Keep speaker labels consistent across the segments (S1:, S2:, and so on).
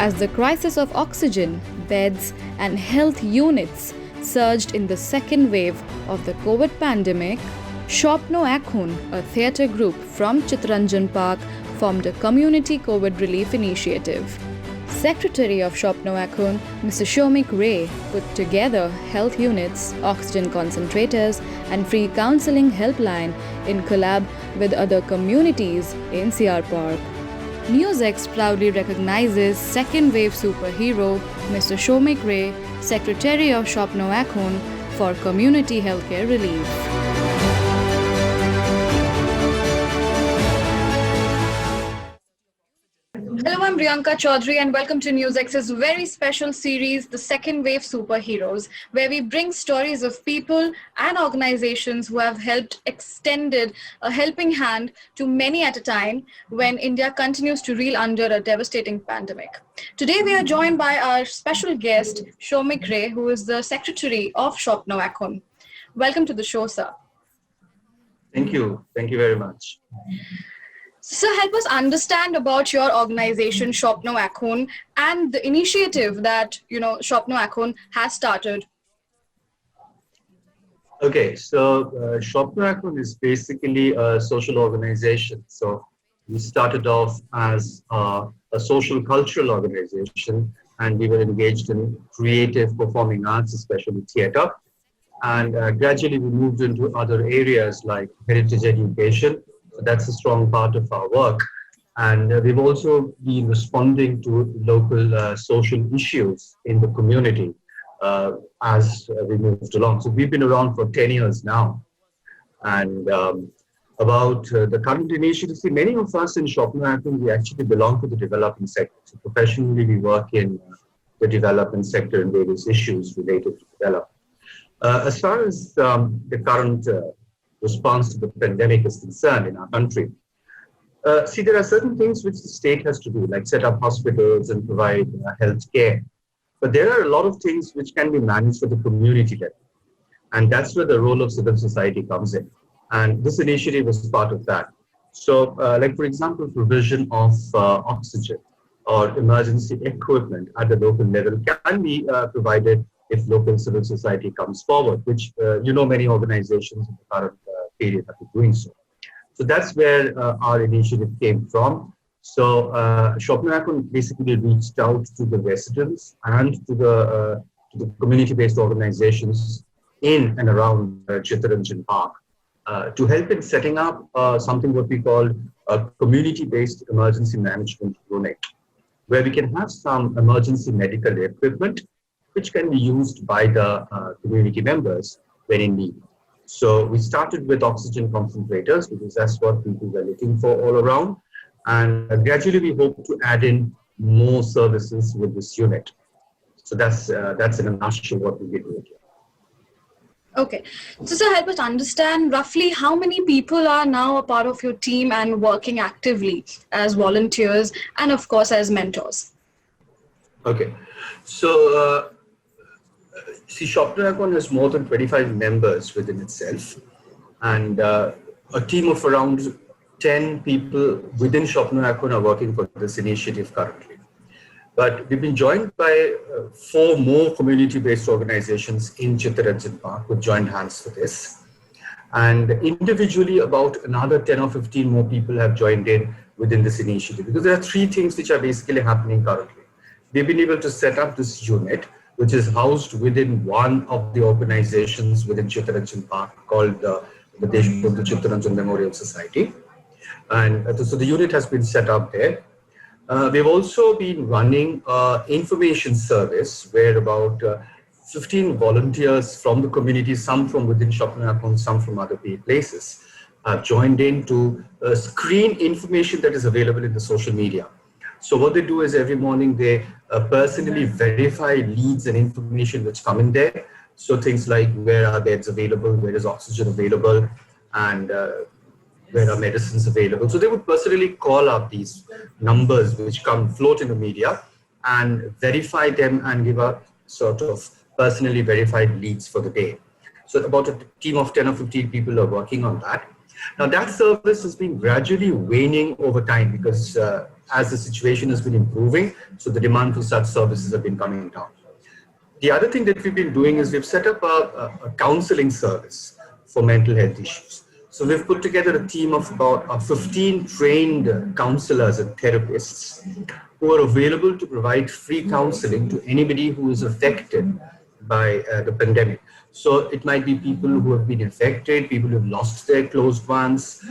S1: As the crisis of oxygen, beds, and health units surged in the second wave of the COVID pandemic, Shapno Ekhon, a theatre group from Chittaranjan Park, formed a community COVID relief initiative. Secretary of Shapno Ekhon, Mr. Shomik put together health units, oxygen concentrators, and free counselling helpline in collab with other communities in CR Park. NewsX proudly recognizes second wave superhero Mr. Shomik, Secretary of Shapno Ekhon, for community healthcare relief. Hello, I'm Priyanka Chaudhary and welcome to NewsX's very special series, The Second Wave Superheroes, where we bring stories of people and organizations who have extended a helping hand to many at a time when India continues to reel under a devastating pandemic. Today we are joined by our special guest, Shomik, who is the Secretary of Shapno Ekhon. Welcome to the show, sir.
S2: Thank you. Thank you very much.
S1: So help us understand about your organization, Shapno Ekhon, and the initiative that, Shapno Ekhon has started.
S2: Okay, so Shapno Ekhon is basically a social organization. So we started off as a social cultural organization, and we were engaged in creative performing arts, especially theater. And gradually we moved into other areas like heritage education. So that's a strong part of our work. And we've also been responding to local social issues in the community as we moved along. So we've been around for 10 years now. And about the current initiative, see, many of us in Shapno Ekhon, we actually belong to the development sector. So professionally, we work in the development sector and various issues related to development. As far as the current response to the pandemic is concerned in our country. See, there are certain things which the state has to do, like set up hospitals and provide health care. But there are a lot of things which can be managed at the community level. And that's where the role of civil society comes in. And this initiative is part of that. So, like, for example, provision of oxygen or emergency equipment at the local level can be provided if local civil society comes forward, which, many organizations in the current period have been doing so. So that's where our initiative came from. So Shapno Ekhon basically reached out to the residents and to the community-based organizations in and around Chittaranjan Park to help in setting up something what we call a community-based emergency management unit, where we can have some emergency medical equipment which can be used by the community members when in need. So we started with oxygen concentrators because that's what people were looking for all around. And gradually we hope to add in more services with this unit. So that's in a nutshell what we did here.
S1: Okay. So sir, help us understand roughly how many people are now a part of your team and working actively as volunteers and of course as mentors.
S2: Okay. So see, Shapno Ekhon has more than 25 members within itself, and a team of around 10 people within Shapno Ekhon are working for this initiative currently. But we've been joined by 4 more community-based organizations in Chittaranjan Park who joined hands for this. And individually, about another 10 or 15 more people have joined in within this initiative, because there are 3 things which are basically happening currently. We've been able to set up this unit, which is housed within one of the organizations within Chittaranjan Park called the Chittaranjan Memorial Society. And so the unit has been set up there. We've also been running information service where about 15 volunteers from the community, some from within Shapno Ekhon, some from other places, have joined in to screen information that is available in the social media. So what they do is every morning they personally verify leads and information which come in there. So things like where are beds available, where is oxygen available, and where are medicines available. So they would personally call up these numbers which float in the media and verify them and give a sort of personally verified leads for the day. So about a team of 10 or 15 people are working on that. Now that service has been gradually waning over time because as the situation has been improving, so the demand for such services have been coming down. The other thing that we've been doing is we've set up a counseling service for mental health issues. So we've put together a team of about 15 trained counselors and therapists who are available to provide free counseling to anybody who is affected by the pandemic. So it might be people who have been infected, people who have lost their closed ones,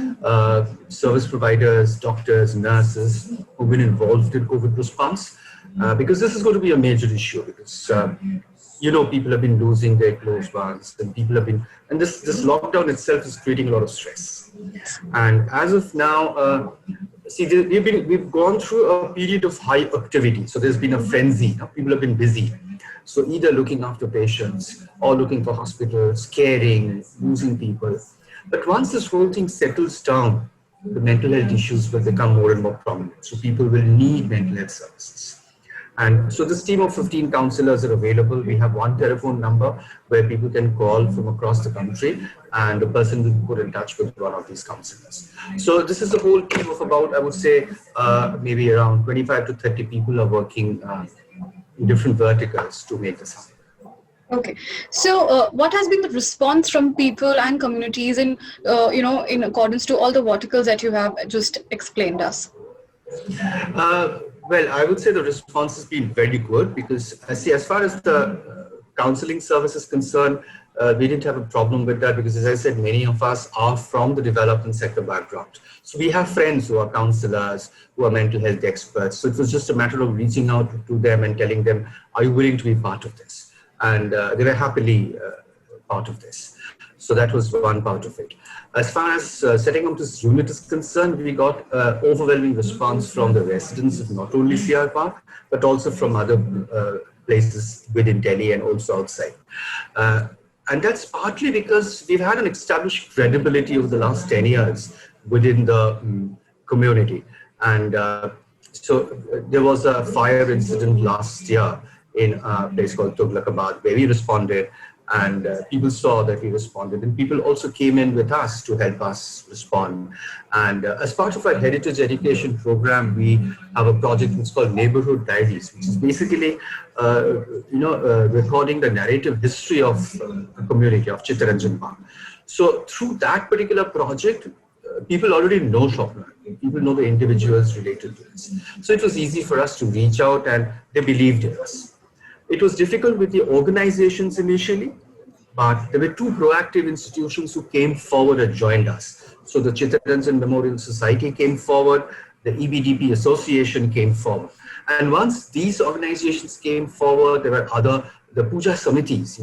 S2: service providers, doctors, nurses who've been involved in COVID response. Because this is going to be a major issue because people have been losing their close ones and people have been, and this lockdown itself is creating a lot of stress. And as of now, we've gone through a period of high activity. So there's been a frenzy. People have been busy. So either looking after patients or looking for hospitals, caring, losing people. But once this whole thing settles down, the mental health issues will become more and more prominent. So people will need mental health services. And so this team of 15 counselors are available. We have one telephone number where people can call from across the country and the person will be put in touch with one of these counselors. So this is a whole team of about, I would say, maybe around 25 to 30 people are working in different verticals to make this happen.
S1: Okay, so what has been the response from people and communities in accordance to all the verticals that you have just explained us?
S2: Well, I would say the response has been very good because as far as the counseling service is concerned, we didn't have a problem with that because, as I said, many of us are from the development sector background. So we have friends who are counselors, who are mental health experts. So it was just a matter of reaching out to them and telling them, are you willing to be part of this? And they were happily part of this. So that was one part of it. As far as setting up this unit is concerned, we got overwhelming response from the residents of not only CR Park, but also from other places within Delhi and also outside. And that's partly because we've had an established credibility over the last 10 years within the community. And so there was a fire incident last year in a place called Tughlakabad where we responded. And people saw that we responded, and people also came in with us to help us respond. And as part of our heritage education program, we have a project which is called Neighborhood Diaries, which is basically, recording the narrative history of the community of Chittaranjan Park. So through that particular project, people already know Shapno. People know the individuals related to this. So it was easy for us to reach out, and they believed in us. It was difficult with the organizations initially, but there were two proactive institutions who came forward and joined us. So the Chittaranjan Memorial Society came forward, the EBDP Association came forward. And once these organizations came forward, there were the Puja Samitis,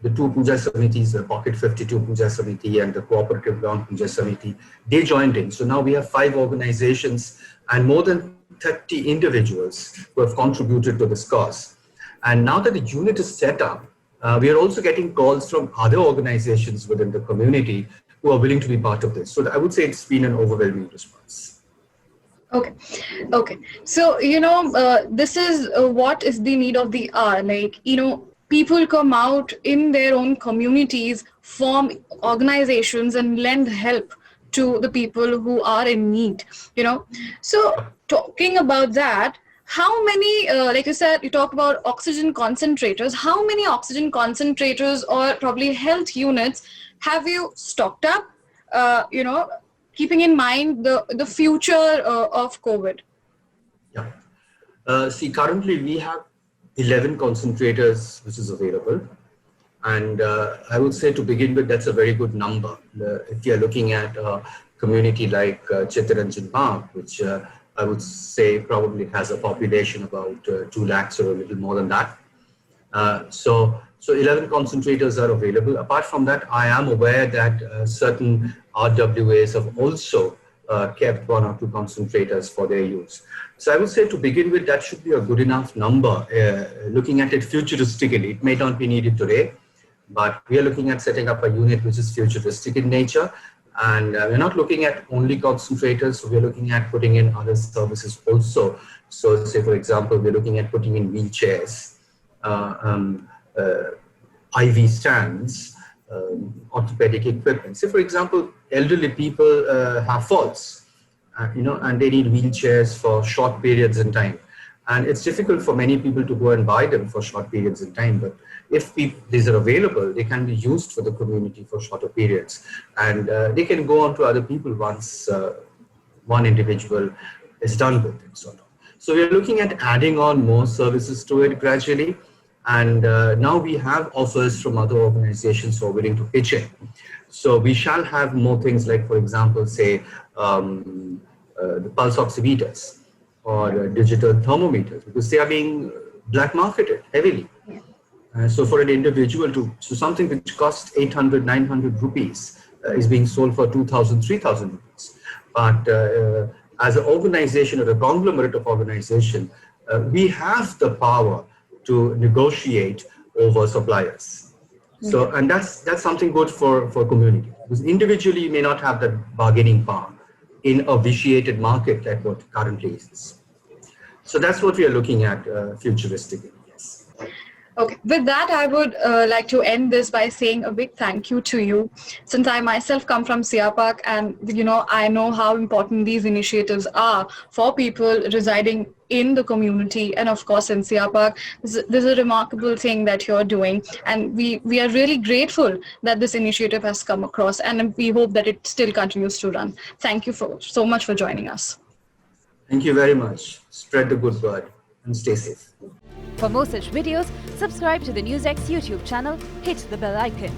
S2: the two Puja Samitis, the Pocket 52 Puja Samiti and the Cooperative Ground Puja Samiti, they joined in. So now we have 5 organizations and more than 30 individuals who have contributed to this cause. And now that the unit is set up, we are also getting calls from other organizations within the community who are willing to be part of this. So I would say it's been an overwhelming response.
S1: Okay. So, this is what is the need of the hour. People come out in their own communities, form organizations and lend help to the people who are in need, So talking about that, how many, like you said, you talk about oxygen concentrators, how many oxygen concentrators or probably health units have you stocked up, keeping in mind the future of COVID?
S2: Yeah. Currently we have 11 concentrators which is available. And I would say to begin with, that's a very good number. If you're looking at a community like Chittaranjan Park, which I would say probably has a population about 2 lakhs or a little more than that. So 11 concentrators are available. Apart from that, I am aware that certain RWAs have also kept 1 or 2 concentrators for their use. So I would say to begin with, that should be a good enough number. Looking at it futuristically, it may not be needed today, but we are looking at setting up a unit which is futuristic in nature. And we're not looking at only concentrators, so we're looking at putting in other services also. So say, for example, we're looking at putting in wheelchairs, IV stands, orthopedic equipment. Say, for example, elderly people have falls and they need wheelchairs for short periods in time. And it's difficult for many people to go and buy them for short periods in time. But if these are available, they can be used for the community for shorter periods. And they can go on to other people once one individual is done with it, sort of. So we are looking at adding on more services to it gradually. And now we have offers from other organizations who are willing to pitch in. So we shall have more things like, for example, say, the pulse oximeters or digital thermometers, because they are being black marketed heavily. So for an individual so something which costs 800, 900 rupees is being sold for 2,000, 3,000 rupees. But as an organization or a conglomerate of organization, we have the power to negotiate over suppliers. So, and that's something good for community, because individually you may not have that bargaining power in a vitiated market like what currently is. So that's what we are looking at futuristically. Yes.
S3: Okay, with that, I would like to end this by saying a big thank you to you. Since I myself come from Siapak, and I know how important these initiatives are for people residing in the community, and of course in Siapak. This is a remarkable thing that you're doing, and we are really grateful that this initiative has come across, and we hope that it still continues to run. Thank you so much for joining us.
S2: Thank you very much. Spread the good word and stay safe.
S4: For more such videos, subscribe to the NewsX YouTube channel, hit the bell icon.